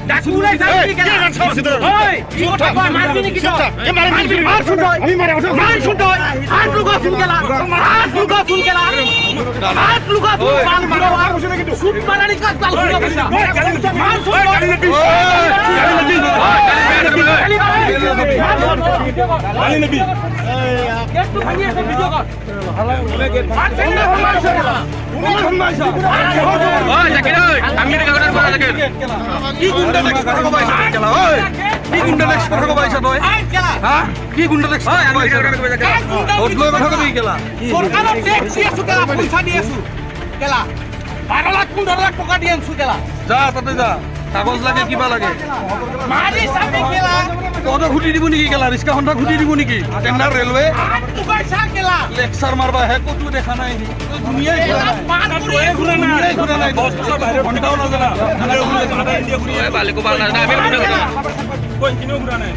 ডাকুলাই যাই কি কেলা ওই চুপ থাক মারবি নাকি তো মার শুন আমি মারা মার শুন হাত লুকা শুন কেলা হাত লুকা শুন কেলা হাত লুকা শুন মার মার শুট মারানি কাজ চাল শুন মার শুন গালি নবী একটু ভাঙিয়ে সব ভিডিও কর ভালো মার দেন না মারছো কেলা ওই জাকির ওই আমি রে গাড়ার বড় জাকির কি গুন্ডা দেখছ করগো পয়সা কেলা ওই কি গুন্ডা দেখছ করগো পয়সা তুই হ্যাঁ কি গুন্ডা দেখছ ওই আমি করগো পয়সা কেলা ওটলো কথা কবি কেলা সরকার ট্যাক্স দিয়েছু কেলা পয়সা দিয়েছু কেলা 12 লাখ 15 লাখ টাকা দিয়েছু কেলা যা তাতে যা কাগজ লাগে কিবা লাগে মারি সামনে কেলা কত ঘুটি দিব নেকি কেলা রিস্কা হন্ডা ঘুটি দিব নেকি টেন্ডার রেলওয়ে তো পয়সা কেলা লেকচার মারবা হে কত দেখা নাই দুনিয়ায় ঘুরে নাই 10 বছর বাইরে ঘন্টাও না জানা ঘুরে ইন্ডিয়া ঘুরে বালে কো বাল না আমি কই কিনো ঘুরা নাই